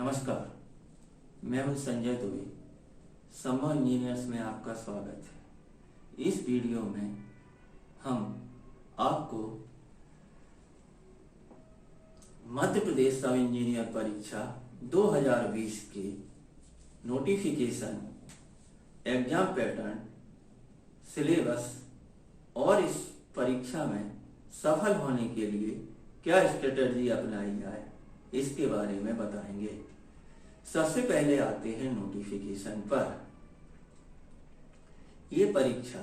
नमस्कार, मैं हूं संजय दुबे। संभव इंजीनियर्स में आपका स्वागत है। इस वीडियो में हम आपको मध्य प्रदेश सब इंजीनियर परीक्षा 2020 के नोटिफिकेशन, एग्जाम पैटर्न, सिलेबस और इस परीक्षा में सफल होने के लिए क्या स्ट्रेटजी अपनाई जाए इसके बारे में बताएंगे। सबसे पहले आते हैं नोटिफिकेशन पर। ये परीक्षा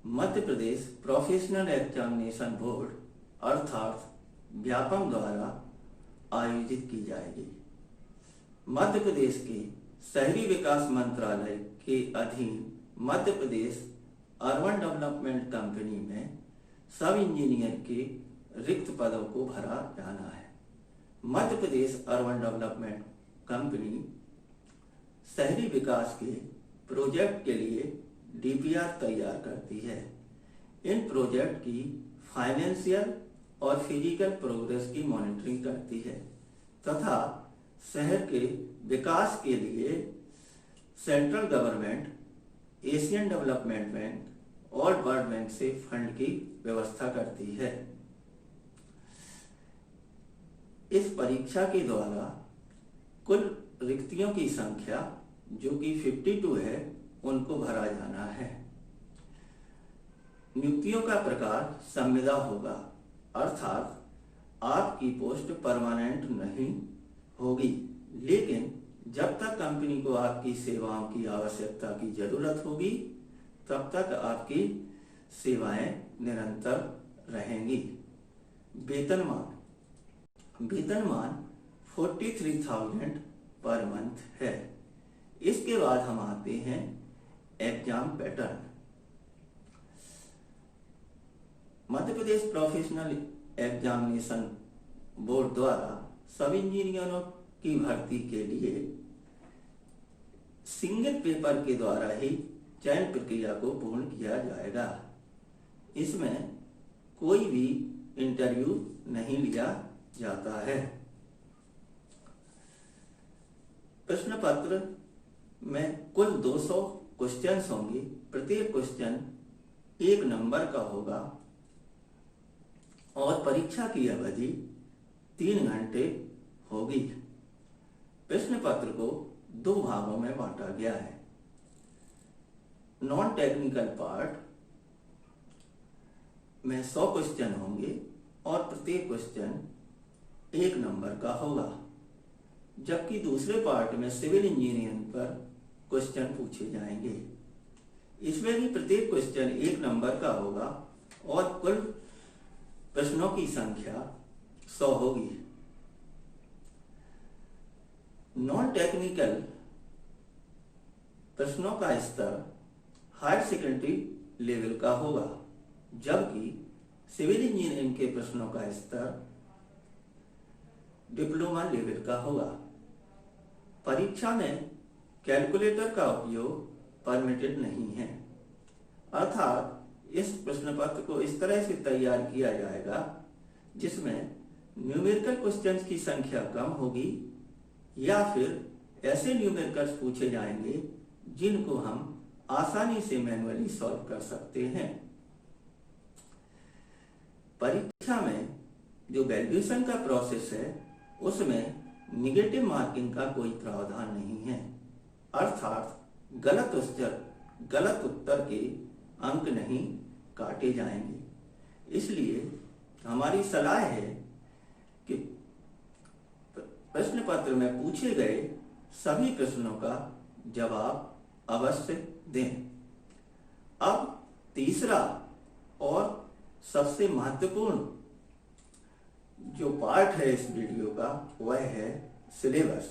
Madhya Pradesh professional examination board अर्थात व्यापम द्वारा आयोजित की जाएगी। मध्य प्रदेश के शहरी विकास मंत्रालय के अधीन Madhya Pradesh urban development company में सब इंजीनियर के रिक्त पदों को भरा जाना है। Madhya Pradesh urban development company शहरी विकास के प्रोजेक्ट के लिए डीपीआर तैयार करती है। इन प्रोजेक्ट की फाइनेंशियल और फिजिकल प्रोग्रेस की मॉनिटरिंग करती है तथा शहर के विकास के लिए central government, Asian development bank और वर्ल्ड बैंक से फंड की व्यवस्था करती है। इस परीक्षा के द्वारा कुल रिक्तियों की संख्या जो कि 52 है उनको भरा जाना है। नियुक्तियों का प्रकार संविदा होगा अर्थात आपकी पोस्ट परमानेंट नहीं होगी, लेकिन जब तक कंपनी को आपकी सेवाओं की आवश्यकता की जरूरत होगी तब तक आपकी सेवाएं निरंतर रहेंगी। वेतनमान 43,000 पर मंथ है। इसके बाद हम आते हैं exam pattern. Madhya Pradesh professional examination board द्वारा सब इंजीनियरों की भर्ती के लिए सिंगल पेपर के द्वारा ही चयन प्रक्रिया को पूर्ण किया जाएगा। इसमें कोई भी इंटरव्यू नहीं लिया जाता है। प्रश्न पत्र में कुल 200 क्वेश्चंस होंगे। प्रत्येक क्वेश्चन 1 नंबर का होगा और परीक्षा की अवधि 3 घंटे होगी। प्रश्न पत्र को 2 भागों में बांटा गया है। नॉन टेक्निकल पार्ट में 100 क्वेश्चन होंगे और प्रत्येक क्वेश्चन 1 नंबर का होगा, जबकि दूसरे पार्ट में सिविल इंजीनियरिंग पर क्वेश्चन पूछे जाएंगे। इसमें भी प्रत्येक क्वेश्चन 1 नंबर का होगा और कुल प्रश्नों की संख्या 100 होगी। नॉन टेक्निकल प्रश्नों का स्तर हायर सेकेंडरी लेवल का होगा, जबकि सिविल इंजीनियरिंग के प्रश्नों का स्तर डिप्लोमा लेवल का होगा। परीक्षा में कैलकुलेटर का उपयोग परमिटेड नहीं है, अर्थात इस प्रश्न पत्र को इस तरह से तैयार किया जाएगा जिसमें न्यूमेरिकल क्वेश्चंस की संख्या कम होगी या फिर ऐसे न्यूमेरिकल्स पूछे जाएंगे जिनको हम आसानी से मैन्युअली सॉल्व कर सकते हैं। परीक्षा में जो वैल्यूएशन का प्रोसेस है उसमें निगेटिव मार्किंग का कोई प्रावधान नहीं है, अर्थात गलत उत्तर के अंक नहीं काटे जाएंगे। इसलिए हमारी सलाह है कि प्रश्न पत्र में पूछे गए सभी प्रश्नों का जवाब अवश्य दें। अब तीसरा और सबसे महत्वपूर्ण जो पार्ट है इस वीडियो का वह है सिलेबस।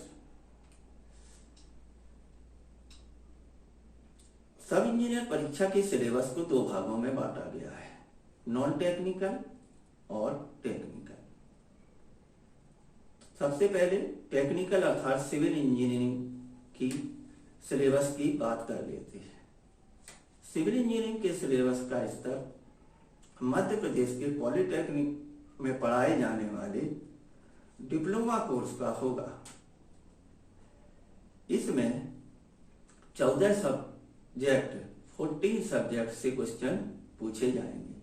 सब इंजीनियर परीक्षा के सिलेबस को 2 भागों में बांटा गया है, नॉन टेक्निकल और टेक्निकल। सबसे पहले टेक्निकल अर्थात सिविल इंजीनियरिंग की सिलेबस की बात कर लेते हैं। सिविल इंजीनियरिंग के सिलेबस का स्तर मध्य प्रदेश के पॉलिटेक्निक में पढ़ाए जाने वाले डिप्लोमा कोर्स का होगा। इसमें 14 सब्जेक्ट 14 सब्जेक्ट से क्वेश्चन पूछे जाएंगे।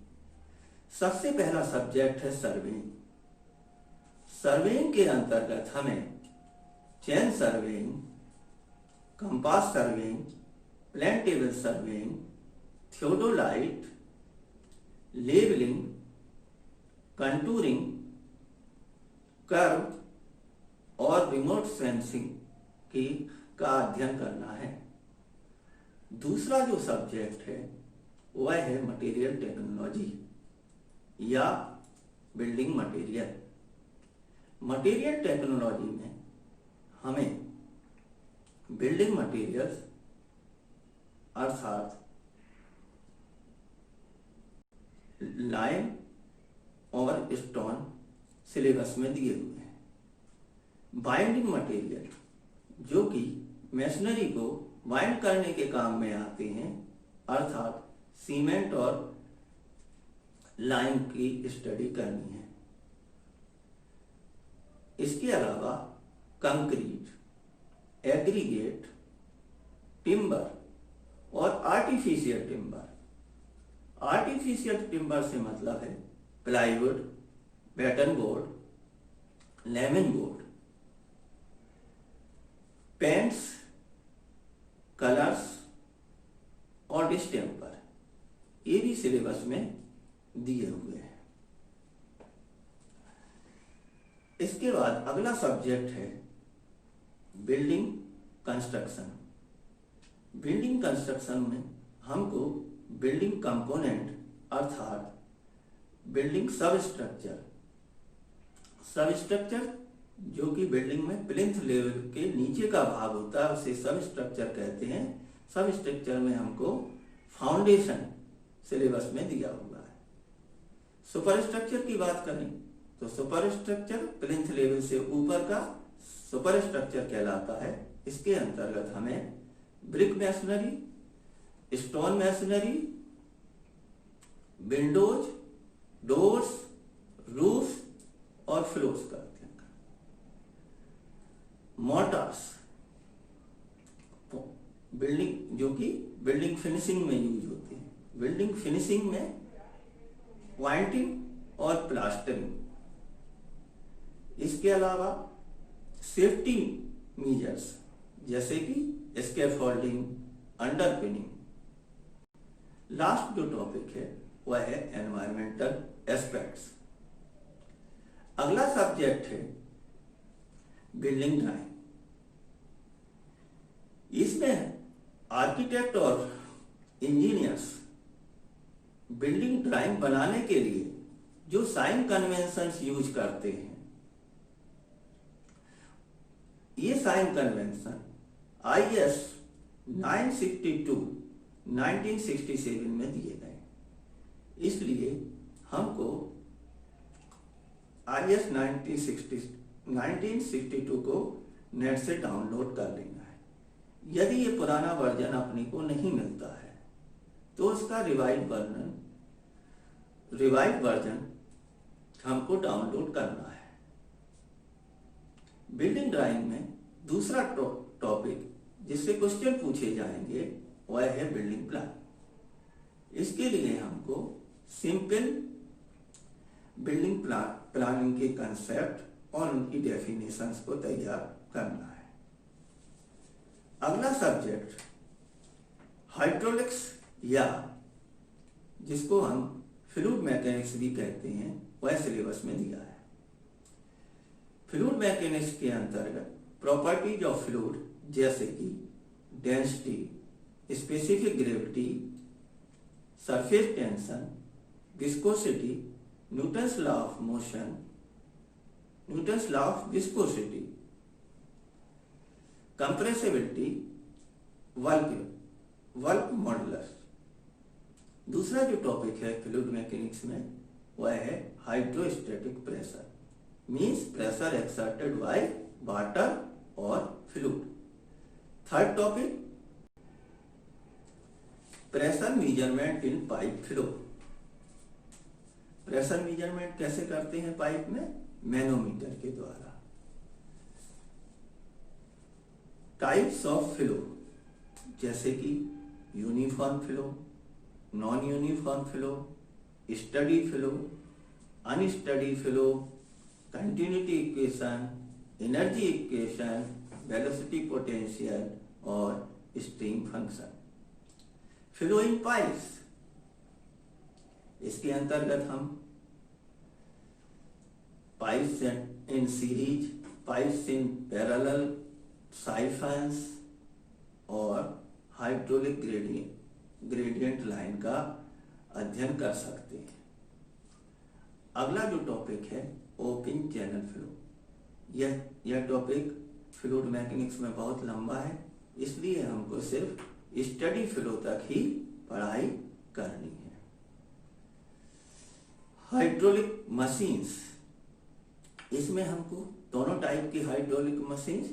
सबसे पहला सब्जेक्ट है सर्वेइंग। सर्वेइंग के अंतर्गत हमें chain surveying, compass surveying, plan table surveying, theodolite, labelling, contouring, curve और रिमोट सेंसिंग का अध्ययन करना है। दूसरा जो सब्जेक्ट है वह है मटेरियल टेक्नोलॉजी या बिल्डिंग मटेरियल। मटेरियल टेक्नोलॉजी में हमें बिल्डिंग मटेरियल्स अर्थात लाइम और स्टोन सिलेबस में दिए हुए हैं। बाइंडिंग मटेरियल जो कि मेशनरी को बाइंड करने के काम में आते हैं, अर्थात सीमेंट और लाइम की स्टडी करनी है। इसके अलावा कंक्रीट, एग्रीगेट, टिम्बर और आर्टिफिशियल टिम्बर। आर्टिफिशियल टिम्बर से मतलब है plywood, batten board, lemon board, paints, colours और डिस्टेम्पर, ये भी सिलेबस में दिए हुए हैं। इसके बाद अगला सब्जेक्ट है बिल्डिंग कंस्ट्रक्शन। बिल्डिंग कंस्ट्रक्शन में हमको बिल्डिंग कंपोनेंट अर्थात बिल्डिंग सबस्ट्रक्चर जो कि बिल्डिंग में प्लिंथ लेवल के नीचे का भाग होता है उसे सबस्ट्रक्चर कहते हैं। सबस्ट्रक्चर में हमको फाउंडेशन सिलेबस में दिया हुआ है। सुपरस्ट्रक्चर की बात करें तो सुपरस्ट्रक्चर प्लिंथ लेवल से ऊपर का सुपरस्ट्रक्चर कहलाता है। इसके अंतर्गत हमें brick masonry, stone masonry, Windows, doors, roof और फ्लोर्स का अध्ययन करना। मोर्टार्स बिल्डिंग जो कि बिल्डिंग फिनिशिंग में यूज होते हैं। बिल्डिंग फिनिशिंग में पॉइंटिंग और प्लास्टरिंग। इसके अलावा सेफ्टी मेजर्स जैसे कि स्कैफोल्डिंग, अंडरपिनिंग। लास्ट जो टॉपिक है वह है एनवायरमेंटल एस्पेक्ट्स। अगला सब्जेक्ट है बिल्डिंग ड्राइंग। इसमें आर्किटेक्ट और इंजीनियर्स बिल्डिंग ड्राइंग बनाने के लिए जो साइन कन्वेंशंस यूज करते हैं, ये साइन कन्वेंशन IS 962 1967 में दिए गए। इसलिए हमको IS 1962 को नेट से डाउनलोड कर लेना है। यदि ये पुराना वर्जन अपने को नहीं मिलता है तो उसका रिवाइव वर्जन हमको डाउनलोड करना है। बिल्डिंग ड्राइंग में दूसरा टॉपिक जिससे क्वेश्चन पूछे जाएंगे वह है बिल्डिंग प्लान। इसके लिए हमको सिंपल बिल्डिंग प्लानिंग के कंसेप्ट और उनकी डेफिनेशंस को तैयार करना है। अगला सब्जेक्ट हाइड्रोलिक्स या जिसको हम फ्लूइड मैकेनिक्स भी कहते हैं वह सिलेबस में दिया है। फ्लूइड मैकेनिक्स के अंतर्गत प्रॉपर्टीज ऑफ फ्लूइड जैसे कि density, specific gravity, surface tension, viscosity, Newton's law of motion, Newton's law of viscosity, compressibility, bulk modulus. दूसरा जो टॉपिक है फ्लूइड मैकेनिक्स में वह है hydrostatic pressure, means pressure exerted by water or fluid. Third topic pressure measurement in pipe flow. Pressure measurement कैसे करते हैं pipe में? मैनोमीटर के द्वारा। टाइप्स ऑफ फ्लो, जैसे कि uniform flow, non uniform flow, steady flow, unsteady flow, continuity equation, energy equation, velocity potential और stream function. Flow in pipes, इसके अंतर्गत हम pipes in series, pipes in parallel, siphons और hydraulic gradient line का अध्ययन कर सकते हैं। अगला जो टॉपिक है ओपन चैनल फ्लो, यह टॉपिक फ्लूइड मैकेनिक्स में बहुत लंबा है, इसलिए हमको सिर्फ स्टडी फ्लो तक ही पढ़ाई करनी है। हाइड्रोलिक मशीन्स, इसमें हमको दोनों टाइप की हाइड्रोलिक मशीन्स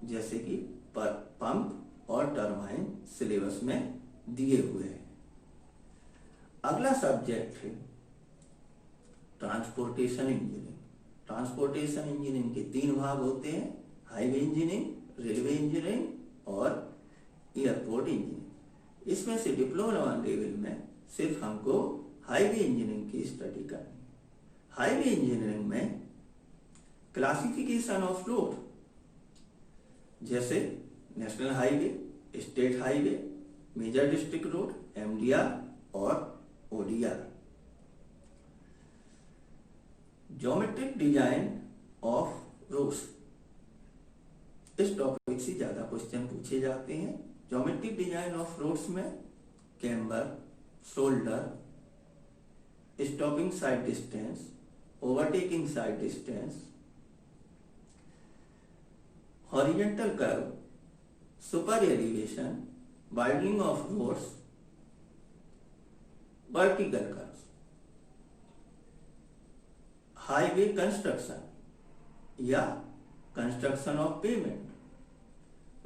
जैसे कि पंप और टरबाइन सिलेबस में दिए हुए हैं। अगला सब्जेक्ट है ट्रांसपोर्टेशन इंजीनियरिंग। ट्रांसपोर्टेशन इंजीनियरिंग के 3 भाग होते हैं, हाईवे इंजीनियरिंग, रेलवे इंजीनियरिंग और एयरपोर्ट इंजीनियरिंग। इसमें से डिप्लोमा लेवल में सिर्फ हमको हाईवे इंजीनियरिंग की स्टडी करनी है। हाईवे इंजीनियरिंग में क्लासिफिकेशन ऑफ रोड, जैसे national highway, state highway, major district road, MDR और ODR. Geometric design of roads, इस टॉपिक से ज्यादा क्वेश्चन पूछे जाते हैं। ज्योमेट्रिक डिजाइन ऑफ रोड्स में camber, shoulder, stopping sight distance, overtaking sight distance, horizontal curve, super elevation, widening of roads, vertical curve, highway construction या construction of pavement,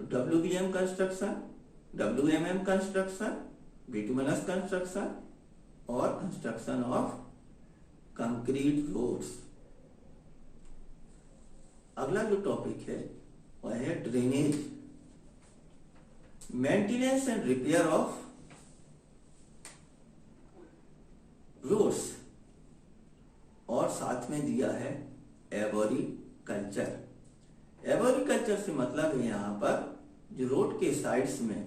WBM construction, WMM construction, bituminous construction और construction of concrete roads. अगला जो topic है वह है drainage, maintenance and repair of roads, और साथ में दिया है एबोरिकल्चर। एबोरिकल्चर से मतलब है यहाँ पर जो रोड के साइड्स में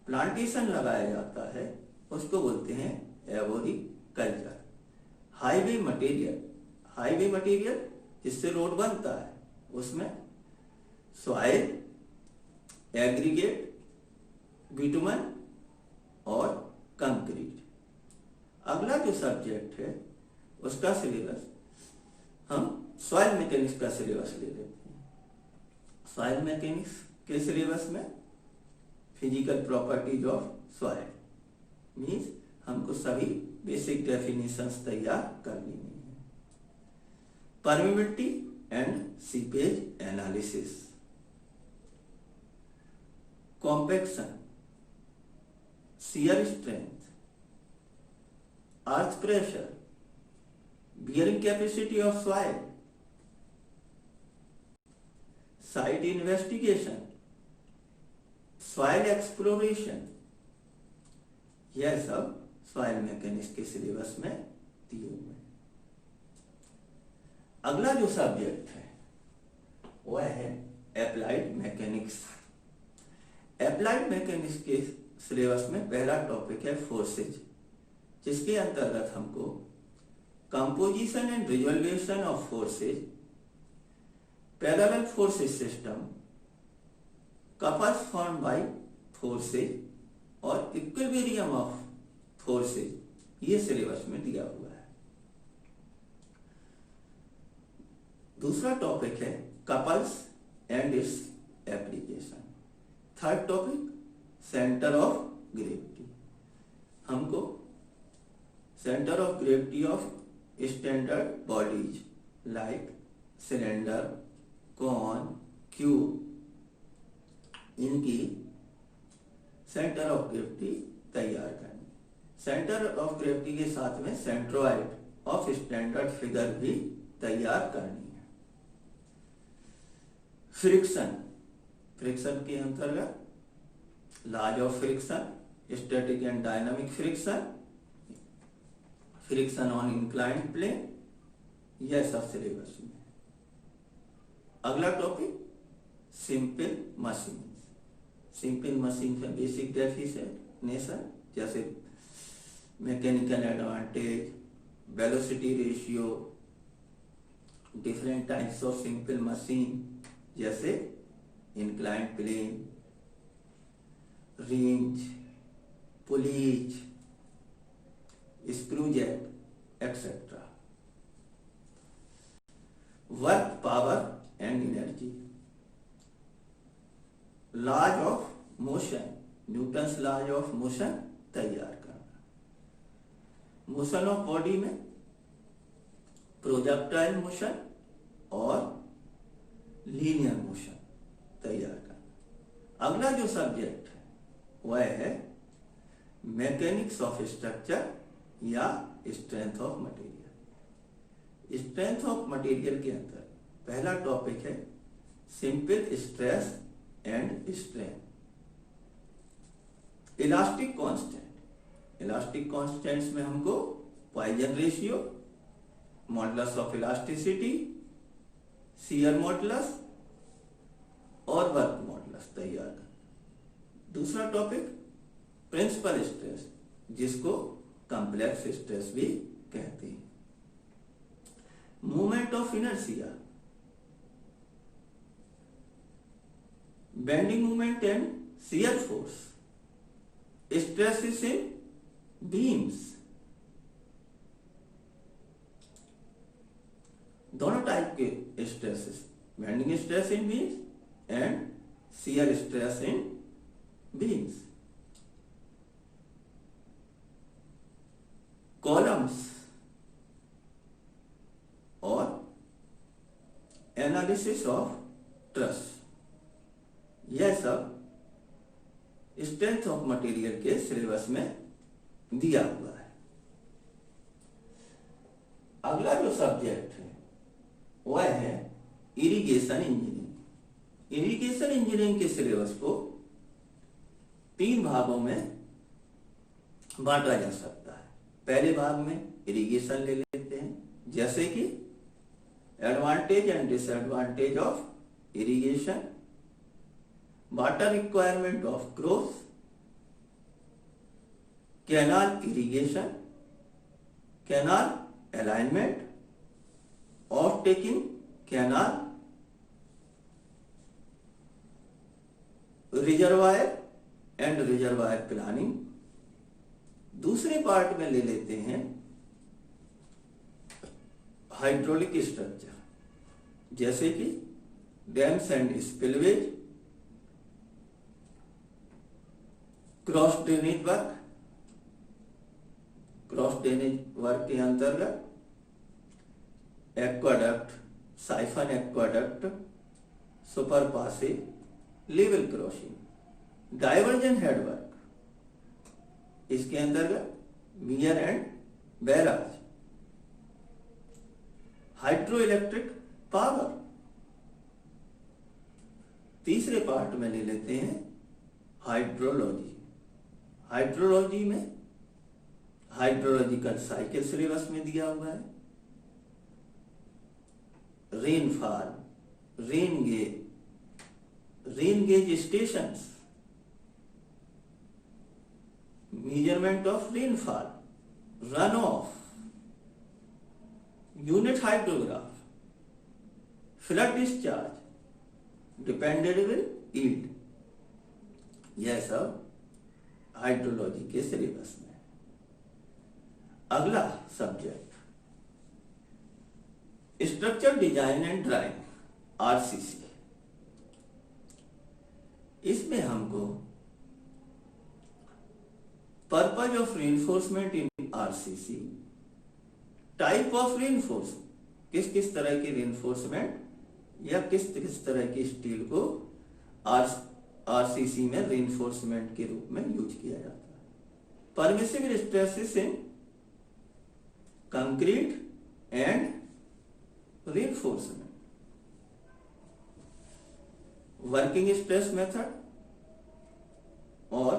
प्लांटेशन लगाया जाता है उसको बोलते हैं एबोरिकल्चर। हाईवे मटेरियल जिससे रोड बनता है उसमें सॉइल, एग्रीगेट, बिटुमन और कंक्रीट। अगला जो सब्जेक्ट है उसका सिलेबस हम सॉइल मैकेनिक्स का सिलेबस ले लेते हैं। सॉइल मैकेनिक्स के सिलेबस में physical properties of soil means हमको सभी बेसिक डेफिनेशंस तैयार कर लेनी है। Permeability and seepage analysis, compaction, shear strength, earth pressure, bearing capacity of soil, site investigation, soil exploration, यह सब सॉइल मैकेनिक्स के सिलेबस में दिए हुए हैं। अगला जो सब्जेक्ट है वह है एप्लाइड मैकेनिक्स। एप्लाइड मैकेनिक्स के सिलेबस में पहला टॉपिक है फोर्सेज, जिसके अंतर्गत हमको composition and resolution of forces, parallel forces system, couples form by forces और इक्विलिब्रियम ऑफ फोर्सेज, ये सिलेबस में दिया हुआ है। दूसरा टॉपिक है couples and its application. Third topic centre of gravity, हमको centre of gravity of standard bodies like cylinder, cone, cube, इनकी सेंटर ऑफ ग्रेविटी तैयार करनी। सेंटर ऑफ ग्रेविटी के साथ में सेंट्रोइड ऑफ स्टैंडर्ड फिगर भी तैयार करनी है। फ्रिक्शन, फ्रिक्शन के अंतर्गत laws of friction, static and dynamic friction, friction on inclined plane, यह सब सिलेबस में। अगला topic simple machine. Simple machine का बेसिक डेफिनेशन जैसे mechanical advantage, velocity ratio, different types of simple machine जैसे inclined plane, range, pulleys, screw jack etcetera. Work, power and energy, laws of motion, Newton's laws of motion तैयार करना। Motion of body में projectile motion और linear motion तैयार करना। अगला जो subject है वह है मैकेनिक्स ऑफ स्ट्रक्चर या strength of material. Strength of material के अंदर पहला टॉपिक है simple stress and strain. Elastic constant, elastic constants में हमको Poisson ratio, modulus of elasticity, shear modulus और वर्क मॉडुलस तैयार करना। दूसरा टॉपिक प्रिंसिपल स्ट्रेस, जिसको कॉम्प्लेक्स स्ट्रेस भी कहते हैं। Movement of inertia, bending movement and shear force, stresses in beams. दोनों टाइप के stresses, bending stress in beams and shear stress in beams. Columns और एनालिसिस ऑफ ट्रस, यह सब strength of material के syllabus में दिया हुआ है। अगला जो सब्जेक्ट है वह है इरिगेशन इंजीनियरिंग। इरिगेशन इंजीनियरिंग के सिलेबस को 3 भागों में बांटा जा सकता है। पहले भाग में इरिगेशन ले लेते हैं, जैसे कि advantage and disadvantage of irrigation, water requirement of crops, canal irrigation, canal alignment, of taking canal, reservoir and reservoir planning. दूसरे पार्ट में ले लेते हैं हाइड्रोलिक स्ट्रक्चर, जैसे कि dams and spillways, cross drainage work. Cross drainage work के अंतर्गत aqueduct, siphon aqueduct, super passive, level crossing, diversion head work, इसके अंतर्गत wear and barrage, hydro electric power. तीसरे पार्ट में ले लेते हैं हाइड्रोलॉजी। हाइड्रोलॉजी में हाइड्रोलॉजिकल साइकिल सिलेबस में दिया हुआ है। Rainfall, rain gauge stations, measurement of rainfall, run of, unit hydrograph, flood discharge, dependable yield, यह सब हाइड्रोलॉजी के सिलेबस में। अगला subject structure design and drawing, RCC. इसमें हमको purpose of reinforcement in RCC, type of reinforcement, किस किस तरह की रीइंफोर्समेंट या किस किस तरह की स्टील को आरसीसी में रीइंफोर्समेंट के रूप में यूज किया जाता है। Permissible stresses in concrete and reinforcement, working stress method और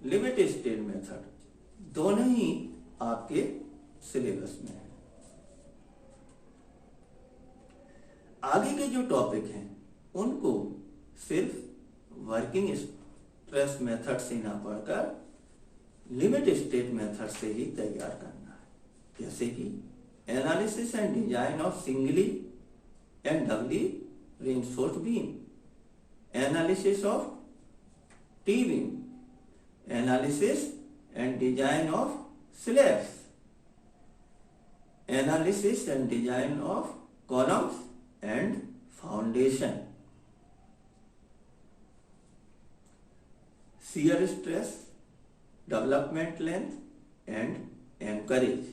लिमिट स्टेट मेथड दोनों ही आपके सिलेबस में है। आगे के जो टॉपिक हैं उनको सिर्फ वर्किंग स्ट्रेस मेथड से ना पढ़कर लिमिट स्टेट मेथड से ही तैयार करना है। जैसे कि analysis and design of singly and doubly reinforced beam, analysis of T beam, analysis and design of slabs, analysis and design of columns and foundation, shear stress, development length and anchorage।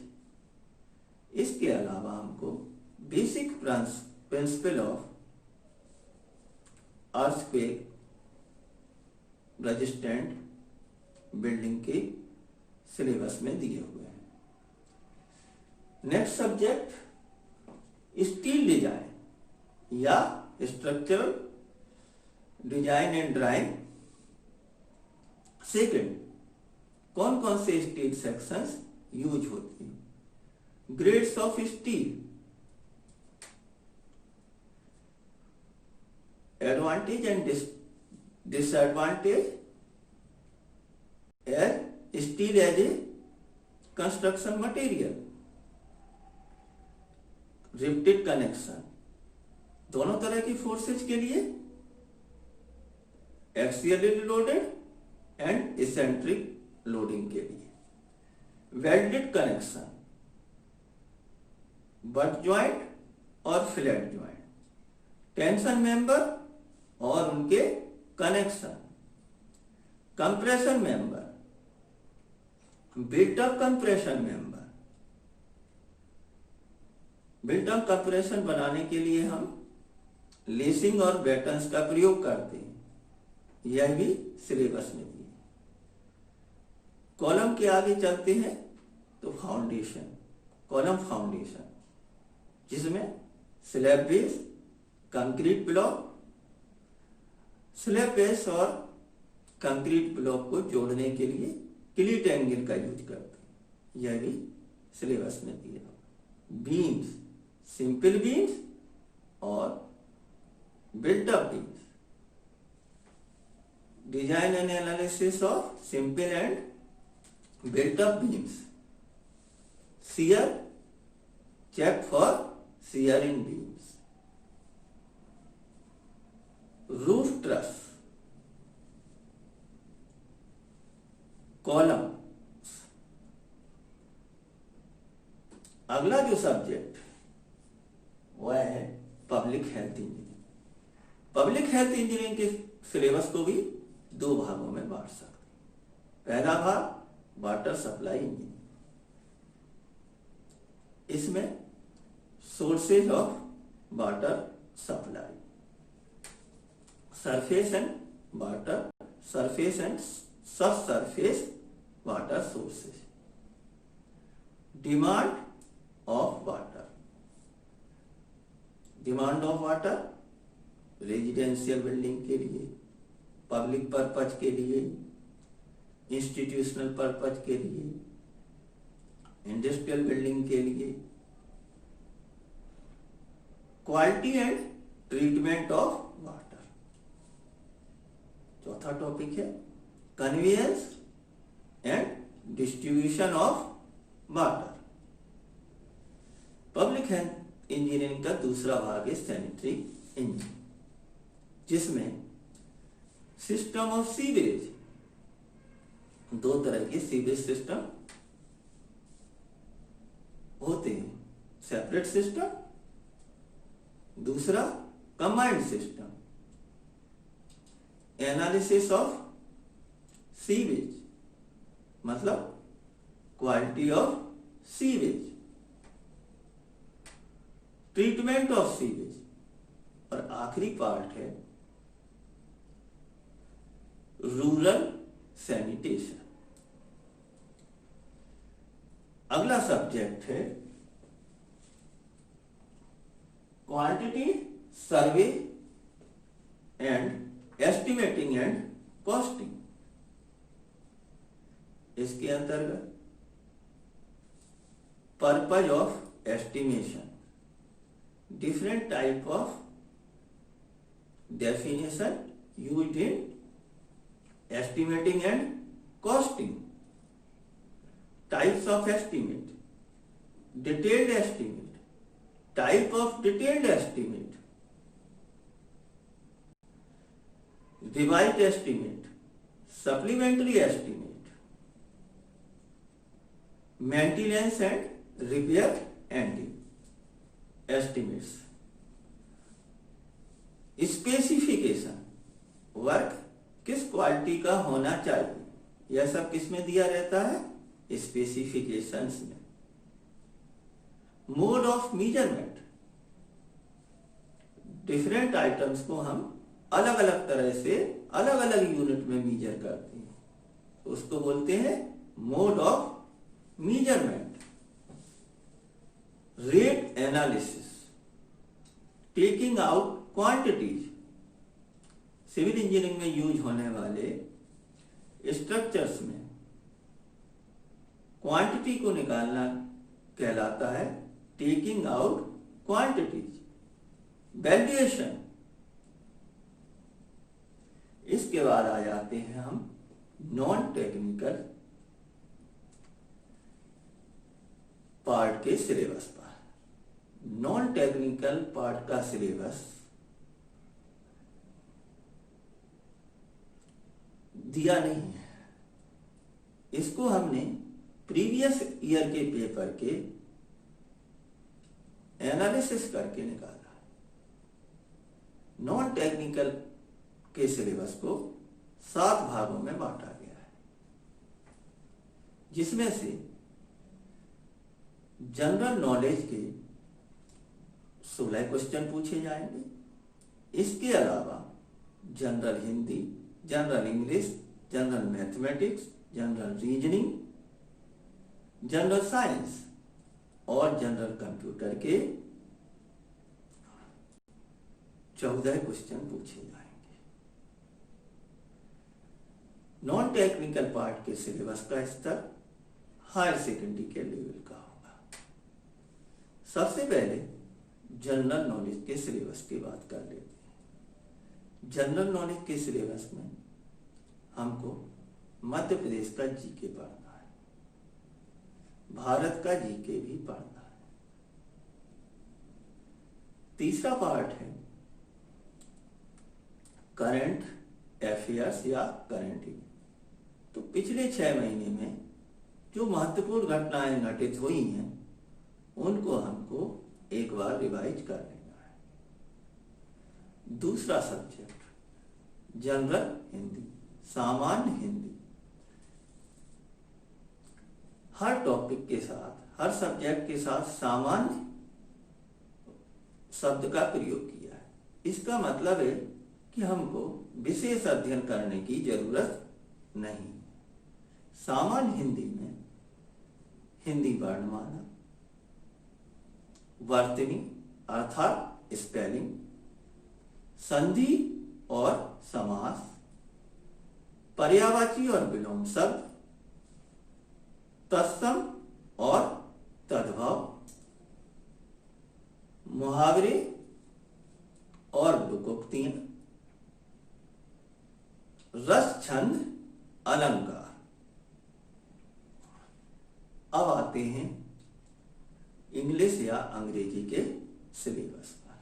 इसके अलावा हमको basic principle of earthquake resistant building के syllabus में दिए हुए हैं। Next subject steel design या structural design and drawing. Second, कौन कौन से स्टील सेक्शंस यूज होती हैं, grades of steel, advantage and disadvantage steel as a construction material, riveted connection दोनों तरह की फोर्सेज के लिए, axially loaded and eccentric loading के लिए, वेल्डेड कनेक्शन, बट ज्वाइंट और फ्लैट ज्वाइंट, टेंशन मेंबर और उनके connection, compression member, built-up compression member. Built-up compression बनाने के लिए हम लेसिंग और बैटन्स का प्रयोग करते हैं, यह भी सिलेबस में दिए। कॉलम के आगे चलते हैं तो फाउंडेशन, कॉलम फाउंडेशन, जिसमें slab base, concrete block, slab base और कंक्रीट ब्लॉक को जोड़ने के लिए क्लीट एंगल का यूज करते हैं, यह भी सिलेबस में दिया। बीम्स, सिंपल बीम्स और built up beams, design and analysis of simple and built up beams, shear, check for shear in beams, roof truss, column. अगला जो सब्जेक्ट वह है public health engineering. Public health engineering के सिलेबस को भी दो भागों में बांट सकते हैं। पहला भाग वाटर सप्लाई इंजीनियरिंग, इसमें sources of water supply, surface and water, surface and sub surface water sources, demand of water, demand of water residential building के लिए, पब्लिक पर्पज के लिए, इंस्टीट्यूशनल पर्पज के लिए, इंडस्ट्रियल बिल्डिंग के लिए, quality and treatment of water. चौथा topic है conveyance and distribution of water. Public health engineering का दूसरा भाग है सैनिटरी इंजीनियरिंग, जिसमें सिस्टम ऑफ सीवेज, दो तरह के सीवेज सिस्टम होते हैं, सेपरेट सिस्टम, दूसरा combined system, analysis of sewage मतलब quality of sewage, treatment of sewage और आखिरी पार्ट है रूरल सैनिटेशन। अगला सब्जेक्ट है quantity survey and estimating and costing. इसके अंतर्गत purpose of estimation, different type of definition used in estimating and costing, types of estimate, detailed estimate, type of detailed estimate, revised estimate, supplementary estimate, maintenance and repair and estimates, specification, work किस quality का होना चाहिए, यह सब किसमें दिया रहता है, स्पेसिफिकेशंस में। Mode of measurement, different items को हम अलग अलग तरह से अलग अलग यूनिट में मेजर करते हैं, तो उसको बोलते हैं mode of measurement. Rate analysis, taking out quantities, civil engineering में यूज होने वाले स्ट्रक्चर्स में क्वांटिटी को निकालना कहलाता है टेकिंग आउट क्वांटिटीज। वैल्यूएशन, इसके बाद आ जाते हैं हम नॉन टेक्निकल पार्ट के सिलेबस पर। नॉन टेक्निकल पार्ट का सिलेबस दिया नहीं है, इसको हमने प्रीवियस ईयर के पेपर के एनालिसिस करके निकाला। नॉन टेक्निकल के सिलेबस को 7 भागों में बांटा गया है, जिसमें से जनरल नॉलेज के 16 क्वेश्चन पूछे जाएंगे। इसके अलावा general Hindi, general English, general mathematics, general reasoning, general science और जनरल कंप्यूटर के 14 क्वेश्चन पूछे जाएंगे। नॉन टेक्निकल पार्ट के सिलेबस का स्तर हायर सेकेंडरी के लेवल का होगा। सबसे पहले जनरल नॉलेज के सिलेबस की बात कर लेते हैं। जनरल नॉलेज के सिलेबस में हमको मध्य प्रदेश का जीके पढ़ना है, भारत का जीके भी पढ़ना है। तीसरा पार्ट है करंट अफेयर्स या करंट इवेंट। तो पिछले 6 महीने में जो महत्वपूर्ण घटनाएं घटित हुई हैं उनको हमको एक बार रिवाइज कर लेना है। दूसरा सब्जेक्ट जनरल हिंदी, सामान्य हिंदी। हर टॉपिक के साथ, हर सब्जेक्ट के साथ सामान्य शब्द का प्रयोग किया है। इसका मतलब है कि हमको विशेष अध्ययन करने की जरूरत नहीं। सामान्य हिंदी में हिंदी वर्णमाला, वर्तनी अर्थात स्पेलिंग, संधि और समास, पर्यायवाची और विलोम शब्द, तत्सम और तद्भव, मुहावरे और लोकोक्तियां, रस छंद अलंकार। अब आते हैं इंग्लिश या अंग्रेजी के सिलेबस पर।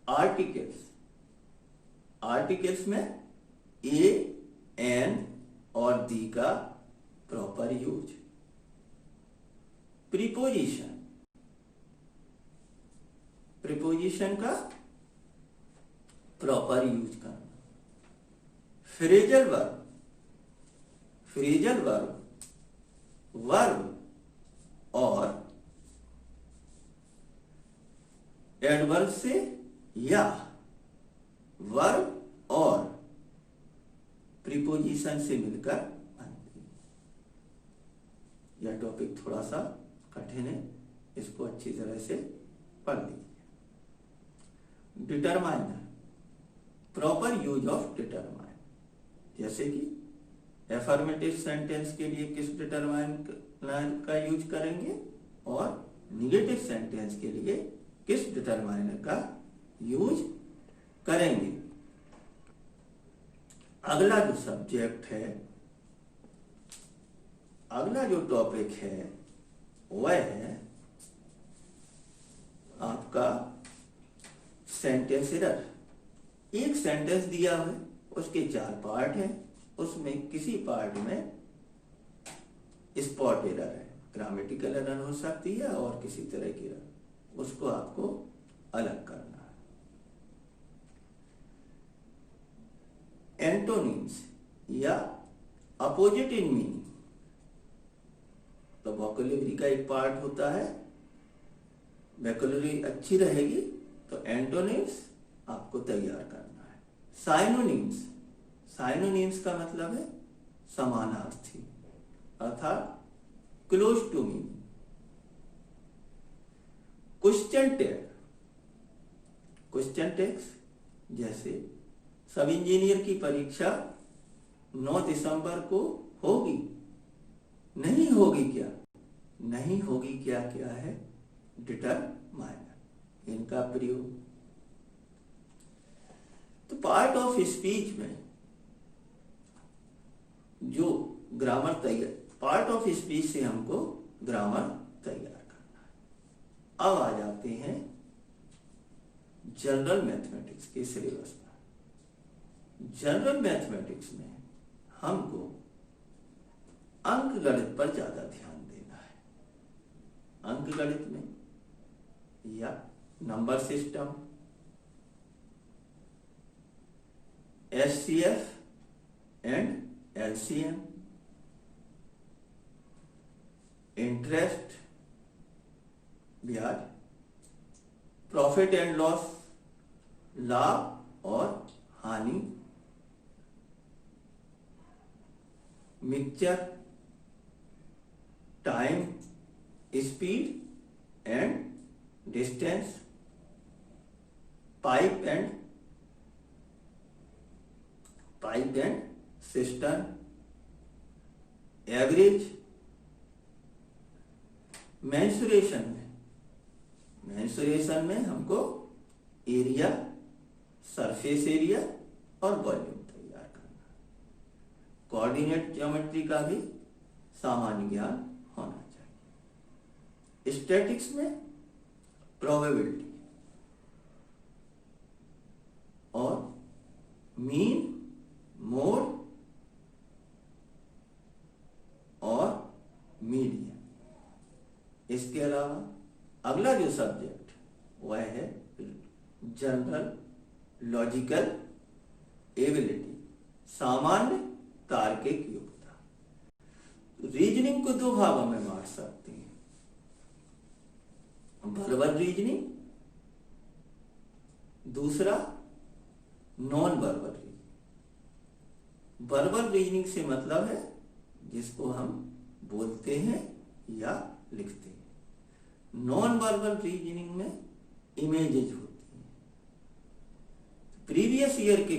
आर्टिकल्स, आर्टिकल्स में ए, एन और दी का प्रॉपर यूज। प्रीपोजिशन, प्रीपोजिशन का प्रॉपर यूज करना। Phrasal verb, phrasal verb verb और एडवर्ब से या वर्ब और प्रीपोजिशन से मिलकर बनती है। यह टॉपिक थोड़ा सा कठिन है, इसको अच्छी तरह से पढ़ लीजिए। Determiner, proper use of determine, जैसे कि एफर्मेटिव सेंटेंस के लिए किस डिटरमाइन का यूज करेंगे और निगेटिव सेंटेंस के लिए किस डिटरमाइनर का यूज करेंगे। अगला जो सब्जेक्ट है, अगला जो टॉपिक है वह है आपका सेंटेंस एरर। एक सेंटेंस दिया है, उसके 4 पार्ट हैं, उसमें किसी पार्ट में स्पॉट एरर है, ग्रामेटिकल एरर हो सकती है और किसी तरह की एरर, उसको आपको अलग करना है। एंटोनिम्स या अपोजिट इन मीनिंग, तो वोकैब्युलरी का एक पार्ट होता है, वोकैब्युलरी अच्छी रहेगी तो एंटोनिम्स आपको तैयार करना है। साइनोनिम्स, साइनोनिम्स का मतलब है समानार्थी अर्थात close to meaning. Question tag, question tags जैसे सब इंजीनियर की परीक्षा 9 दिसंबर को होगी, नहीं होगी क्या, नहीं होगी क्या क्या है डिटरमाइनर, इनका प्रयोग। तो पार्ट ऑफ स्पीच में जो ग्रामर तैयार, पार्ट ऑफ स्पीच से हमको ग्रामर तैयार करना है। अब आ जाते हैं जनरल मैथमेटिक्स के सिलेबस पर। जनरल मैथमेटिक्स में हमको अंक गणित पर ज्यादा ध्यान देना है। अंक गणित में या number system, HCF and LCM, interest, ब्याज, प्रॉफिट एंड लॉस, लाभ और हानि, mixture, time, speed and distance, pipe and system, average. Mensuration में हमको एरिया, सरफेस एरिया और वॉल्यूम तैयार करना। कोऑर्डिनेट ज्योमेट्री का भी सामान्य ज्ञान होना चाहिए। स्टैटिक्स में प्रोबेबिलिटी और मीन, मोड और मीडियन। इसके अलावा अगला जो सब्जेक्ट वह है जनरल लॉजिकल एबिलिटी, सामान्य तार्किक योग्यता। रीजनिंग को 2 भागों में बांट सकते हैं, वर्बल रीजनिंग, दूसरा non verbal reasoning. Verbal reasoning से मतलब है जिसको हम बोलते हैं या लिखते हैं। नॉन वर्बल रीजनिंग में इमेजेस होती हैं। प्रीवियस ईयर के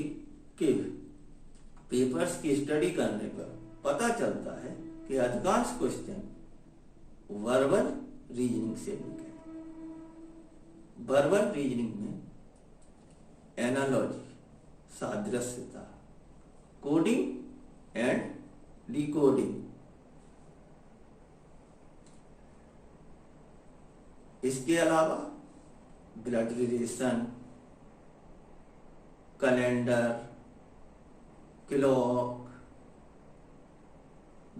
पेपर्स की स्टडी करने पर पता चलता है कि अधिकांश क्वेश्चन वर्बल रीजनिंग से लिखे हैं। वर्बल रीजनिंग में एनालॉजी, सादृश्यता, कोडिंग एंड डिकोडिंग, इसके अलावा blood relation, calendar, clock,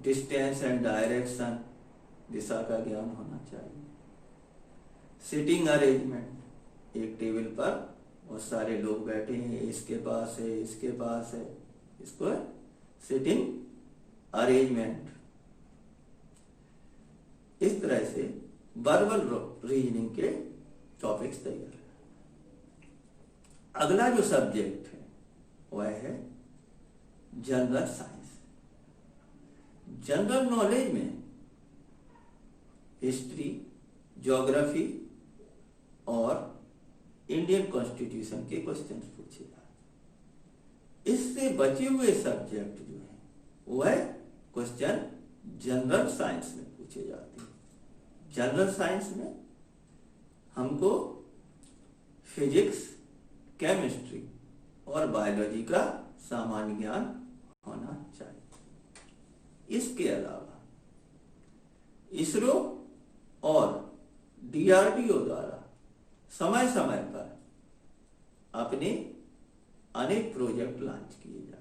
distance and direction, दिशा का ज्ञान होना चाहिए। सिटिंग अरेंजमेंट, एक टेबल पर बहुत सारे लोग बैठे हैं, इसके पास है, इसके पास है, इसको सिटिंग अरेंजमेंट। इस तरह से वर्बल रीजनिंग के टॉपिक्स तैयार है। अगला जो सब्जेक्ट है वह है जनरल साइंस। जनरल नॉलेज में हिस्ट्री, ज्योग्राफी और इंडियन कॉन्स्टिट्यूशन के क्वेश्चन पूछे जाते। दूसरे बचे हुए सब्जेक्ट जो हैं वह क्वेश्चन जनरल साइंस में पूछे जाते हैं। जनरल साइंस में हमको फिजिक्स, केमिस्ट्री और बायोलॉजी का सामान्य ज्ञान होना चाहिए। इसके अलावा इसरो और डीआरडीओ द्वारा समय समय पर अपने अनेक प्रोजेक्ट लॉन्च किए जाते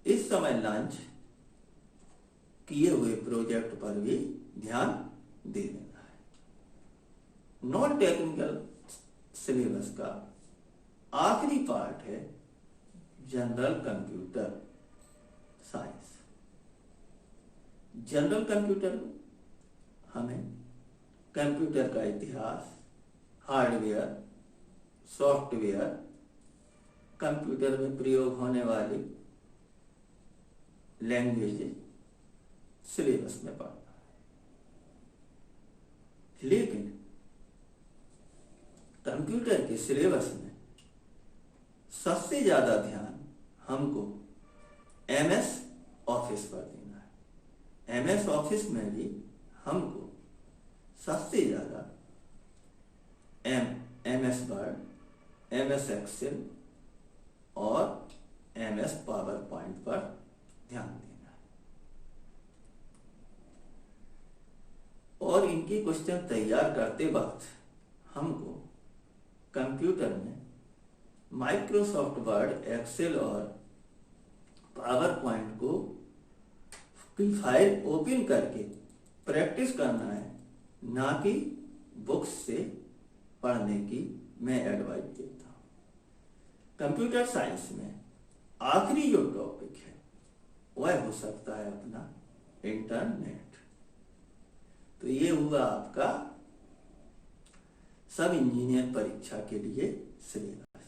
हैं। इस समय लॉन्च किए हुए प्रोजेक्ट पर भी ध्यान दे देना है। नॉन टेक्निकल सिलेबस का आखिरी पार्ट है general computer science. General computer में हमें कंप्यूटर का इतिहास, हार्डवेयर, सॉफ्टवेयर, कंप्यूटर में प्रयोग होने वाली लैंग्वेज सिलेबस में पढ़ना है। लेकिन कंप्यूटर के सिलेबस में सबसे ज्यादा ध्यान हमको एमएस ऑफिस पर देना है। एमएस ऑफिस में भी हमको सबसे ज्यादा एमएस वर्ड, एमएस एक्सेल और एमएस पावर पॉइंट पर ध्यान देना है। और इनकी क्वेश्चन तैयार करते वक्त हमको कंप्यूटर में माइक्रोसॉफ्ट वर्ड, एक्सेल और पावर पॉइंट को की फाइल ओपन करके प्रैक्टिस करना है, ना कि बुक्स से पढ़ने की मैं एडवाइस देता हूं। कंप्यूटर साइंस में आखिरी जो टॉपिक है वह हो सकता है अपना इंटरनेट। तो ये हुआ आपका सब इंजीनियर परीक्षा के लिए सिलेबस।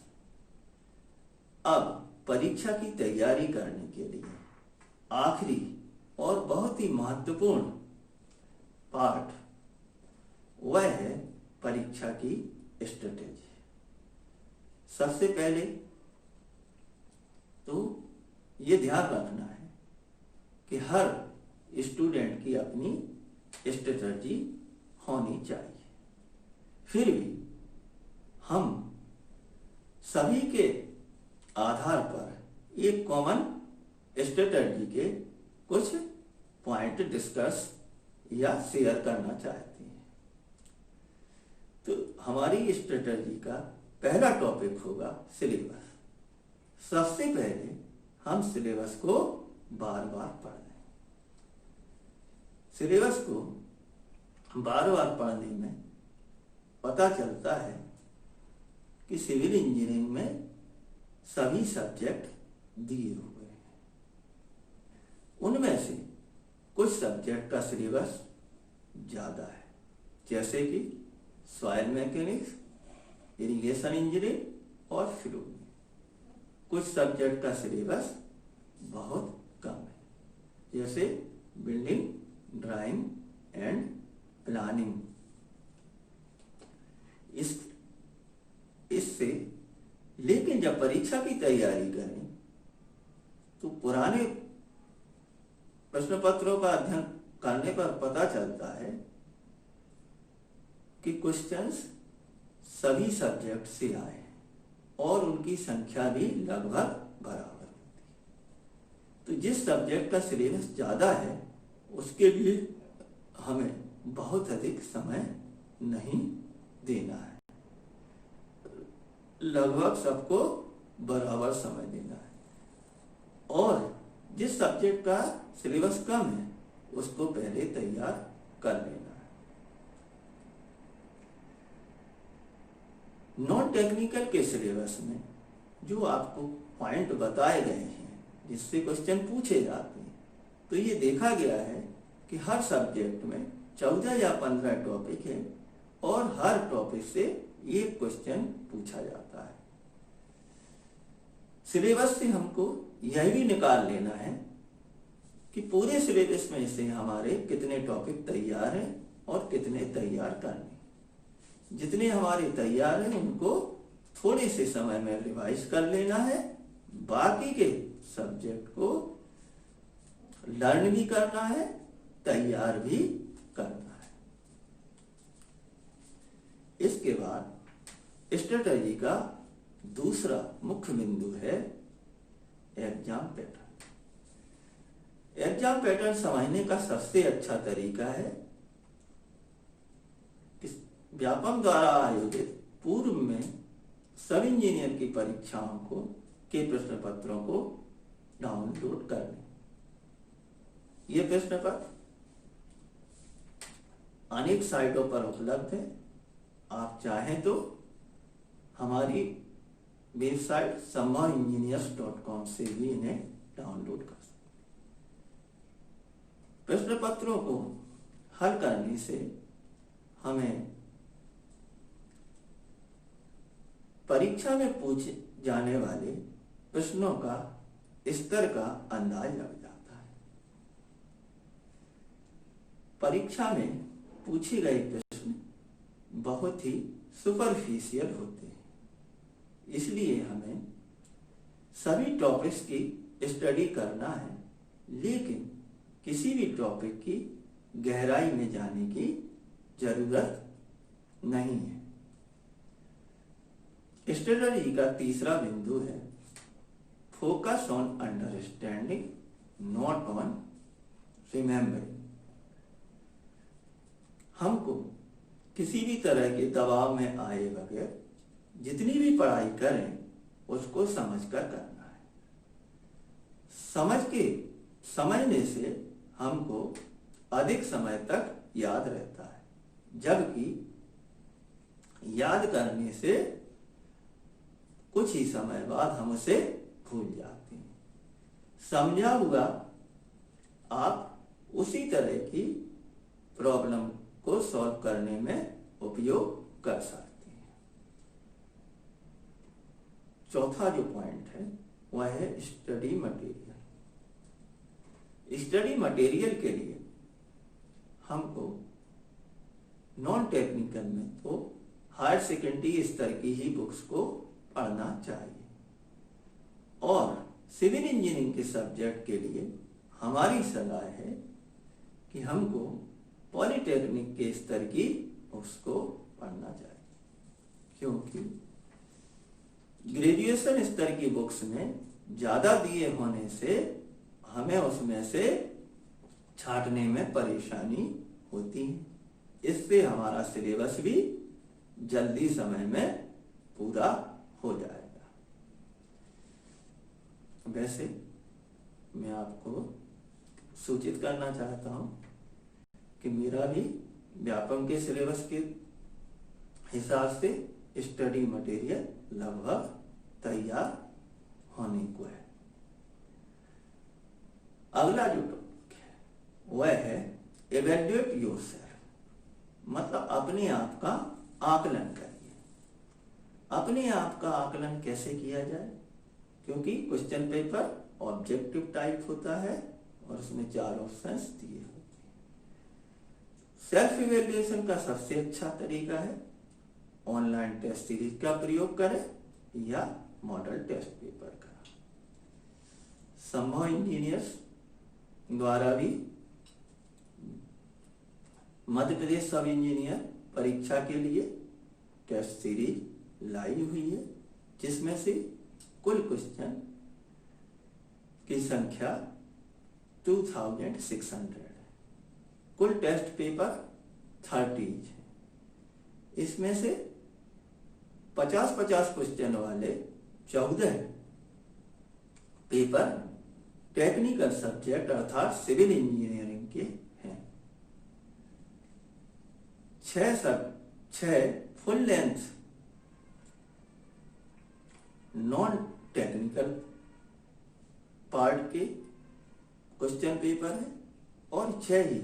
अब परीक्षा की तैयारी करने के लिए आखिरी और बहुत ही महत्वपूर्ण पार्ट वह है परीक्षा की स्ट्रेटेजी। सबसे पहले तो ये ध्यान रखना है कि हर स्टूडेंट की अपनी स्ट्रेटेजी होनी चाहिए। फिर भी हम सभी के आधार पर एक कॉमन स्ट्रेटेजी के कुछ पॉइंट डिस्कस या शेयर करना चाहते हैं। तो हमारी स्ट्रेटेजी का पहला टॉपिक होगा सिलेबस। सबसे पहले हम सिलेबस को बार बार पढ़ लें। सिलेबस को बार बार पढ़ने में पता चलता है कि सिविल इंजीनियरिंग में सभी सब्जेक्ट दिए हुए हैं। उनमें से कुछ सब्जेक्ट का सिलेबस ज्यादा है, जैसे कि सॉइल मैकेनिक्स, इरिगेशन इंजीनियरिंग और फ्लूइड। कुछ सब्जेक्ट का सिलेबस बहुत कम है, जैसे बिल्डिंग, ड्राइंग एंड प्लानिंग। इससे लेकिन जब परीक्षा की तैयारी करें तो पुराने प्रश्न पत्रों का अध्ययन करने पर पता चलता है कि क्वेश्चंस सभी सब्जेक्ट से आए हैं और उनकी संख्या भी लगभग बराबर होती है। तो जिस सब्जेक्ट का सिलेबस ज्यादा है उसके लिए हमें बहुत अधिक समय नहीं देना है, लगभग सबको बराबर समय देना है। और जिस सब्जेक्ट का सिलेबस कम है उसको पहले तैयार कर लेना है। नॉन टेक्निकल के सिलेबस में जो आपको पॉइंट बताए गए हैं जिससे क्वेश्चन पूछे जाते हैं, तो ये देखा गया है कि हर सब्जेक्ट में 14 या 15 टॉपिक है और हर टॉपिक से एक क्वेश्चन पूछा जाता है। सिलेबस से हमको यह भी निकाल लेना है कि पूरे सिलेबस में से हमारे कितने टॉपिक तैयार हैं और कितने तैयार करने। जितने हमारे तैयार हैं उनको थोड़े से समय में रिवाइज कर लेना है, बाकी के सब्जेक्ट को लर्न भी करना है, तैयार भी करना है। इसके बाद स्ट्रेटजी का दूसरा मुख्य बिंदु है एग्जाम पैटर्न। एग्जाम पैटर्न समझने का सबसे अच्छा तरीका है कि व्यापम द्वारा आयोजित पूर्व में सब इंजीनियर की परीक्षाओं के प्रश्न पत्रों को डाउनलोड कर लें। ये प्रश्न पत्र अनेक साइटों पर उपलब्ध है। आप चाहें तो हमारी वेबसाइट samvaengineers.com से भी इन्हें डाउनलोड कर सकते। प्रश्न पत्रों को हल करने से हमें परीक्षा में पूछे जाने वाले प्रश्नों का स्तर का अंदाज लग जाता है। परीक्षा में पूछे गए प्रश्न बहुत ही सुपरफिशियल होते हैं, इसलिए हमें सभी टॉपिक्स की स्टडी करना है, लेकिन किसी भी टॉपिक की गहराई में जाने की जरूरत नहीं है। स्ट्रेटजी का तीसरा बिंदु है focus on understanding, not on remembering. हमको किसी भी तरह के दबाव में आए बगैर जितनी भी पढ़ाई करें उसको समझकर करना है। समझने से हमको अधिक समय तक याद रहता है, जबकि याद करने से कुछ ही समय बाद हम उसे भूल जाते हैं। समझा हुआ आप उसी तरह की प्रॉब्लम को सॉल्व करने में उपयोग कर सकते हैं। चौथा जो पॉइंट है वह है स्टडी मटेरियल। स्टडी मटेरियल के लिए हमको नॉन टेक्निकल में तो हायर सेकेंडरी स्तर की ही बुक्स को पढ़ना चाहिए, और सिविल इंजीनियरिंग के सब्जेक्ट के लिए हमारी सलाह है कि हमको पॉलिटेक्निक के स्तर की बुक्स को पढ़ना चाहिए, क्योंकि ग्रेजुएशन स्तर की बुक्स में ज्यादा दिए होने से हमें उसमें से छांटने में परेशानी होती है। इससे हमारा सिलेबस भी जल्दी समय में पूरा हो जाएगा। वैसे मैं आपको सूचित करना चाहता हूं कि मेरा भी व्यापम के सिलेबस के हिसाब से स्टडी मटेरियल लगभग तैयार होने को है। अगला जो टॉपिक है वह है इवैल्यूएट योरसेल्फ, मतलब अपने आप का आकलन करिए। अपने आप का आकलन कैसे किया जाए, क्योंकि क्वेश्चन पेपर ऑब्जेक्टिव टाइप होता है और उसमें 4 ऑप्शंस दिए होते हैं। सेल्फ इवैल्यूएशन का सबसे अच्छा तरीका है ऑनलाइन टेस्ट सीरीज का प्रयोग करें या मॉडल टेस्ट पेपर का। संभव इंजीनियर्स द्वारा भी मध्य प्रदेश सब इंजीनियर परीक्षा के लिए टेस्ट सीरीज लाई हुई है, जिसमें से कुल क्वेश्चन की संख्या 2600 है। कुल टेस्ट पेपर 30 है। इसमें से 50-50 क्वेश्चन वाले 14 पेपर टेक्निकल सब्जेक्ट अर्थात सिविल इंजीनियरिंग के हैं। 6 full length non technical part के क्वेश्चन पेपर है और 6 ही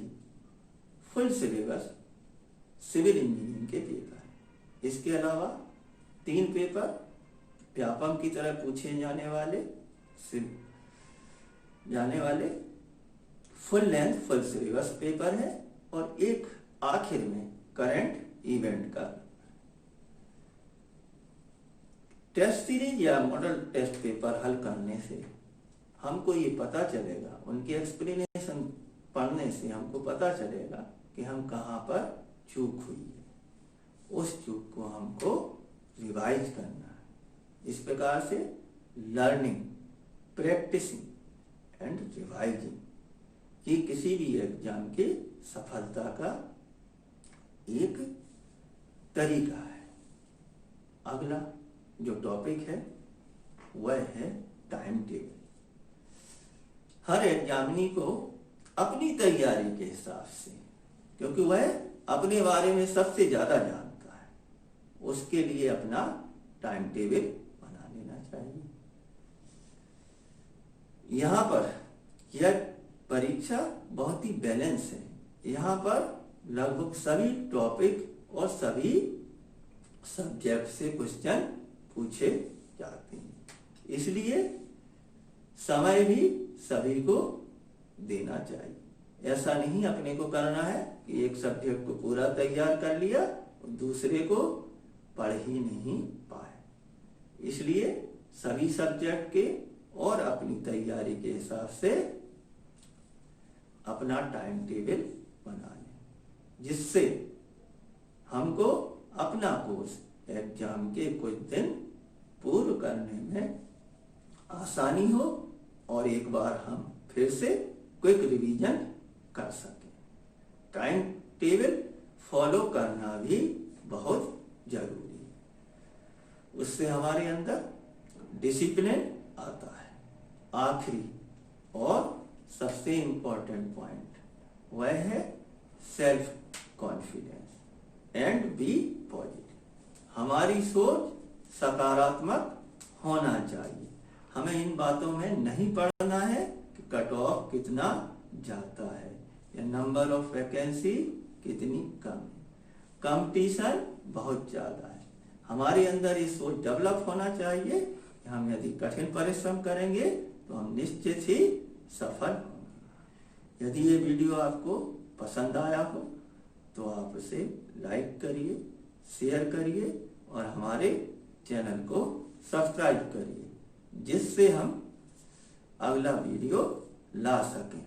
फुल सिलेबस सिविल इंजीनियरिंग के पेपर है। इसके अलावा 3 पेपर व्यापम की तरह पूछे जाने वाले full length full syllabus paper है और एक आखिर में करंट इवेंट का। टेस्ट सीरीज या मॉडल टेस्ट पेपर हल करने से हमको ये पता चलेगा, उनके एक्सप्लेनेशन पढ़ने से हमको पता चलेगा कि हम कहाँ पर चूक हुई है। उस चूक को हमको रिवाइज करना है। इस प्रकार से लर्निंग, प्रैक्टिसिंग एंड रिवाइजिंग ये किसी भी एग्जाम की सफलता का एक तरीका है। अगला जो टॉपिक है वह है टाइम टेबल। हर एग्जामिनी को अपनी तैयारी के हिसाब से, क्योंकि वह अपने बारे में सबसे ज्यादा जानता है, उसके लिए अपना टाइम टेबल बना लेना चाहिए। यहाँ पर यह परीक्षा बहुत ही बैलेंस है। यहाँ पर लगभग सभी टॉपिक और सभी सब्जेक्ट से क्वेश्चन पूछे जाते हैं, इसलिए समय भी सभी को देना चाहिए। ऐसा नहीं अपने को करना है कि एक सब्जेक्ट को पूरा तैयार कर लिया और दूसरे को पढ़ ही नहीं पाए। इसलिए सभी सब्जेक्ट के और अपनी तैयारी के हिसाब से अपना टाइम टेबल बना लें, जिससे हमको अपना कोर्स एग्जाम के कुछ दिन पूर्व करने में आसानी हो और एक बार हम फिर से क्विक रिवीजन कर सकें। टाइम टेबल फॉलो करना भी बहुत जरूरी है, उससे हमारे अंदर डिसिप्लिन आता है। आखिरी और सबसे इंपॉर्टेंट पॉइंट वह है self confidence and be positive. हमारी सोच सकारात्मक होना चाहिए। हमें इन बातों में नहीं पढ़ना है कि कट ऑफ कितना जाता है या नंबर ऑफ वैकेंसी कितनी कम है। कंपटीशन बहुत ज्यादा है। हमारे अंदर ये सोच डेवलप होना चाहिए कि हम यदि कठिन परिश्रम करेंगे तो हम निश्चित ही सफल होंगे। यदि ये वीडियो आपको पसंद आया हो तो आप इसे लाइक करिए, शेयर करिए और हमारे चैनल को सब्सक्राइब करिए, जिससे हम अगला वीडियो ला सकें।